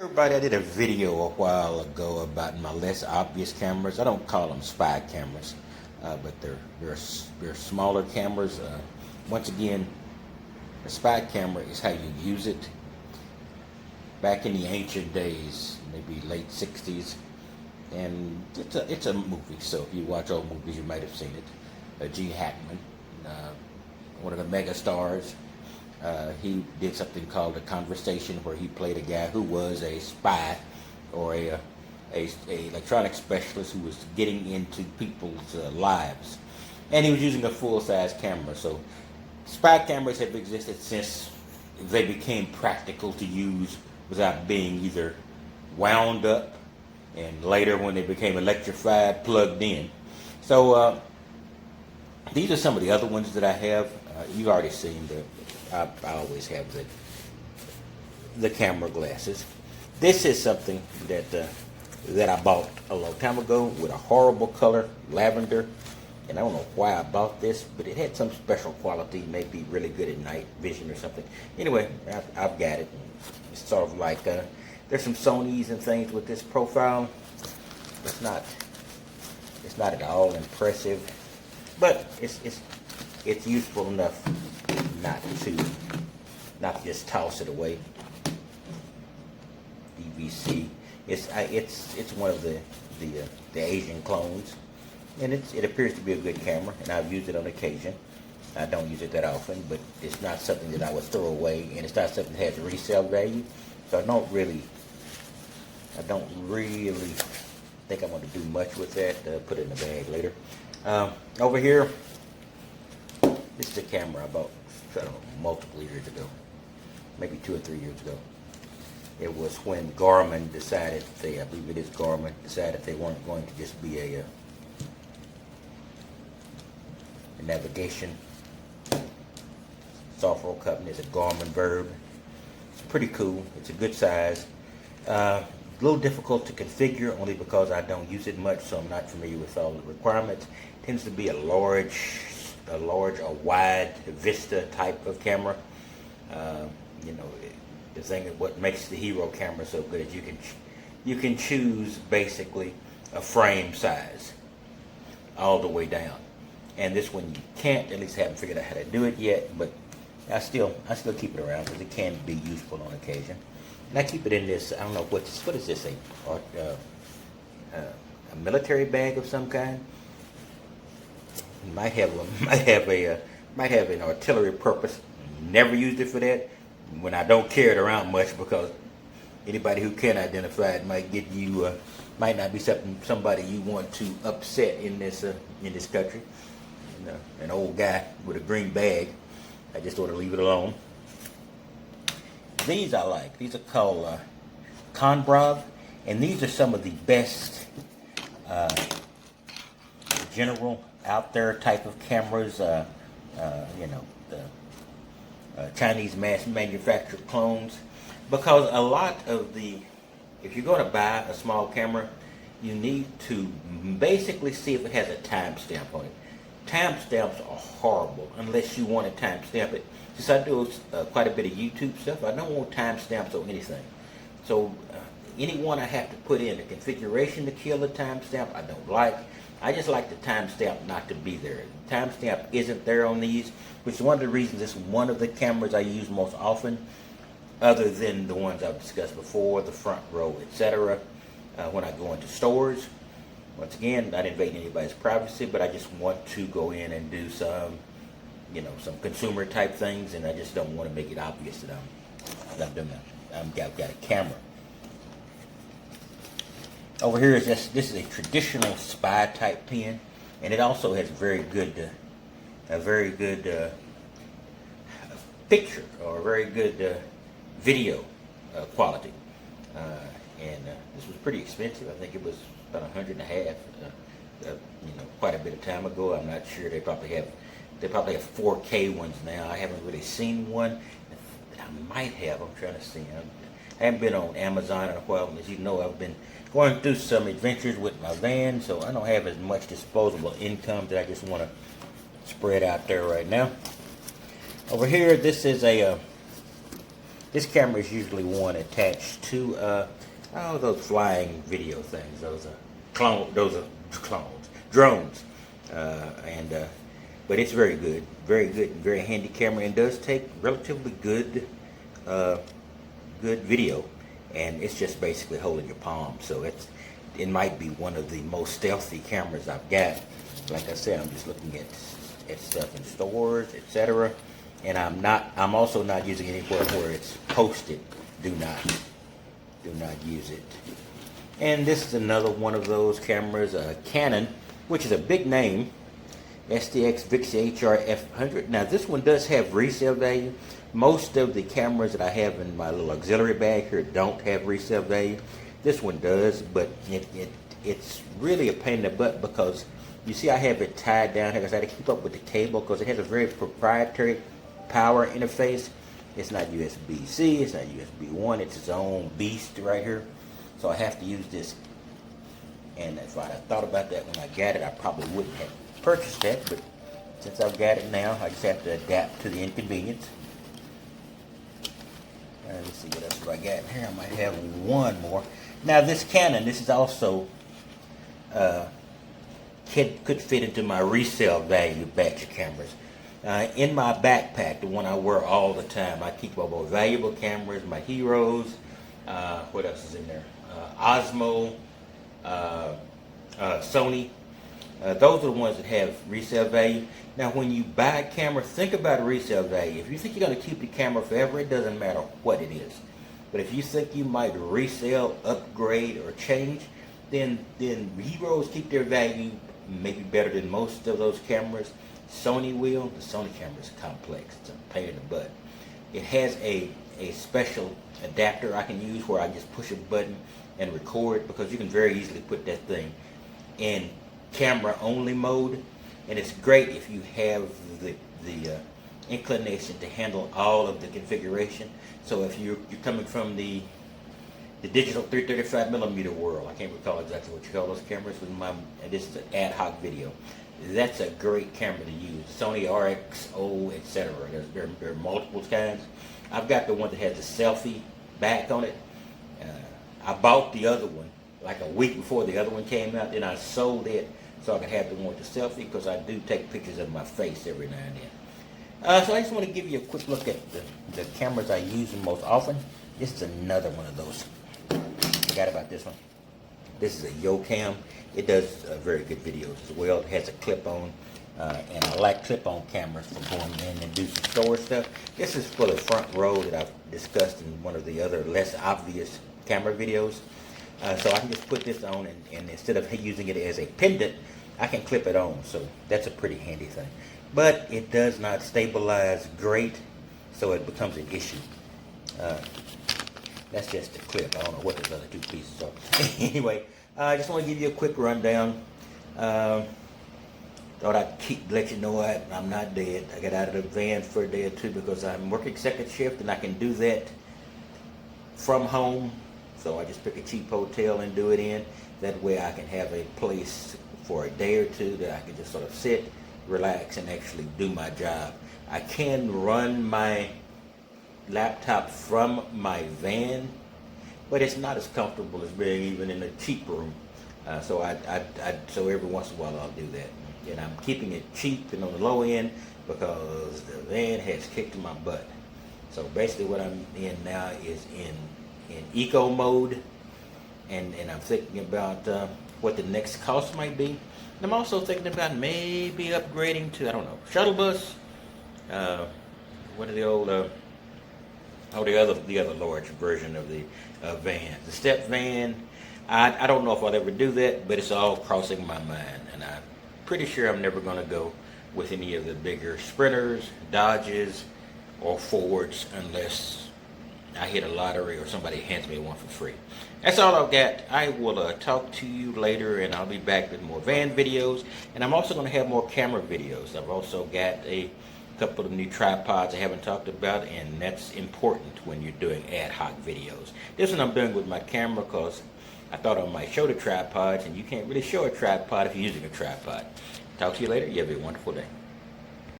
Everybody, I did a video a while ago about my less obvious cameras. I don't call them spy cameras, but they're smaller cameras. Once again, a spy camera is how you use it. Back in the ancient days, maybe late '60s, and it's a movie. So if you watch old movies, you might have seen it. Gene Hackman, one of the mega stars. He did something called a conversation, where he played a guy who was a spy or a electronic specialist who was getting into people's lives, and he was using a full-size camera. So spy cameras have existed since they became practical to use without being either wound up, and later when they became electrified, plugged in. So these are some of the other ones that I have. You've already seen I always have the camera glasses. This is something that I bought a long time ago with a horrible color, lavender, and I don't know why I bought this, but it had some special quality, maybe really good at night vision or something. Anyway, I've got it. It's sort of like there's some Sonys and things with this profile. It's not at all impressive, but it's useful enough not just toss it away. DVC. It's one of the Asian clones, and it appears to be a good camera, and I've used it on occasion. I don't use it that often, but it's not something that I would throw away, and it's not something that has a resale value. So I don't really think I'm going to do much with that. Put it in the bag later. Over here, this is a camera I bought, I don't know, multiple years ago, maybe 2 or 3 years ago. It was when Garmin decided, I believe it is Garmin, decided they weren't going to just be a navigation software company. It's a Garmin Verb. It's pretty cool. It's a good size. A little difficult to configure, only because I don't use it much, so I'm not familiar with all the requirements. It tends to be a wide vista type of camera. The thing that what makes the Hero camera so good is you can choose basically a frame size all the way down, and this one you can't. At least I haven't figured out how to do it yet, but I still keep it around because it can be useful on occasion. And I keep it in this, I don't know what is this, a military bag of some kind. Might have an artillery purpose. Never used it for that. When I don't carry it around much, because anybody who can identify it might not be somebody you want to upset in this country. An old guy with a green bag. I just ought to leave it alone. These I like. These are called Conbrov, and these are some of the best general out there type of cameras. The Chinese mass manufactured clones, because a lot of if you're going to buy a small camera, you need to basically see if it has a timestamp on it. Timestamps are horrible unless you want to timestamp it. Since I do quite a bit of YouTube stuff, I don't want timestamps on anything. So any one I have to put in a configuration to kill the timestamp, I don't like. I just like the timestamp not to be there. The timestamp isn't there on these, which is one of the reasons it's one of the cameras I use most often, other than the ones I've discussed before, the front row, etc. When I go into stores. Once again, not invading anybody's privacy, but I just want to go in and do some consumer type things, and I just don't want to make it obvious that I'm doing that. I've got a camera. Over here this is a traditional spy type pen, and it also has a very good picture, or a very good video quality. And this was pretty expensive. I think it was about $150, quite a bit of time ago. I'm not sure. They probably have 4K ones now. I haven't really seen one. I might have. I'm trying to see. I haven't been on Amazon in a while. As you know, I've been going through some adventures with my van, so I don't have as much disposable income that I just want to spread out there right now. Over here, this is a This camera is usually one attached to those flying video things. Those are drones, but it's very good, and very handy camera, and does take relatively good video, and it's just basically holding your palm. So it might be one of the most stealthy cameras I've got. Like I said, I'm just looking at stuff in stores, etc. And I'm also not using it anywhere where it's posted. Do not use it. And this is another one of those cameras, Canon, which is a big name, STX Vixie HR F100. Now this one does have resale value. Most of the cameras that I have in my little auxiliary bag here don't have resale value. This one does, but it's really a pain in the butt because you see I have it tied down here because I had to keep up with the cable because it has a very proprietary power interface. It's not USB-C, it's not USB 1, it's its own beast right here. So I have to use this. And if I had thought about that when I got it, I probably wouldn't have purchased that, but since I've got it now, I just have to adapt to the inconvenience. Let's see what else do I got in here. I might have one more. Now this Canon, this is also could fit into my resale value batch of cameras. In my backpack, the one I wear all the time, I keep all my valuable cameras, my heroes. What else is in there? Osmo, Sony. Those are the ones that have resale value. Now, when you buy a camera, think about resale value. If you think you're going to keep the camera forever, it doesn't matter what it is. But if you think you might resell, upgrade, or change, then heroes keep their value maybe better than most of those cameras. Sony will. The Sony camera is complex. It's a pain in the butt. It has a special adapter I can use where I just push a button and record, because you can very easily put that thing in camera only mode, and it's great if you have the inclination to handle all of the configuration. So if you're coming from the digital 335mm world, I can't recall exactly what you call those cameras, and this is an ad hoc video. That's a great camera to use. Sony RXO, etc. There are multiple kinds. I've got the one that has the selfie back on it. I bought the other one like a week before the other one came out, then I sold it so I could have the one with the selfie, because I do take pictures of my face every now and then. So I just want to give you a quick look at the cameras I use the most often. This is another one of those. Forgot about this one. This is a Yocam. It does very good videos as well. It has a clip-on, and I like clip-on cameras for going in and do some store stuff. This is for the front row that I've discussed in one of the other less obvious camera videos. So I can just put this on, and instead of using it as a pendant, I can clip it on. So that's a pretty handy thing. But it does not stabilize great, so it becomes an issue. That's just a clip. I don't know what those other two pieces are. Anyway, I just want to give you a quick rundown. Thought I'd let you know I'm not dead. I got out of the van for a day or two because I'm working second shift, and I can do that from home. So I just pick a cheap hotel and do it in. That way I can have a place for a day or two that I can just sort of sit, relax, and actually do my job. I can run my laptop from my van, but it's not as comfortable as being even in a cheap room. So every once in a while I'll do that. And I'm keeping it cheap and on the low end because the van has kicked my butt. So basically what I'm in now is in eco mode, and I'm thinking about what the next cost might be. And I'm also thinking about maybe upgrading to, I don't know, shuttle bus. What are the old the other large version of the van, the step van. I don't know if I'll ever do that, but it's all crossing my mind, and I'm pretty sure I'm never going to go with any of the bigger Sprinters, Dodges, or Fords unless I hit a lottery or somebody hands me one for free. That's all I've got. I will talk to you later, and I'll be back with more van videos, and I'm also going to have more camera videos. I've also got a couple of new tripods I haven't talked about, and that's important when you're doing ad hoc videos. This one I'm doing with my camera because I thought I might show the tripods, and you can't really show a tripod if you're using a tripod. Talk to you later. You have a wonderful day.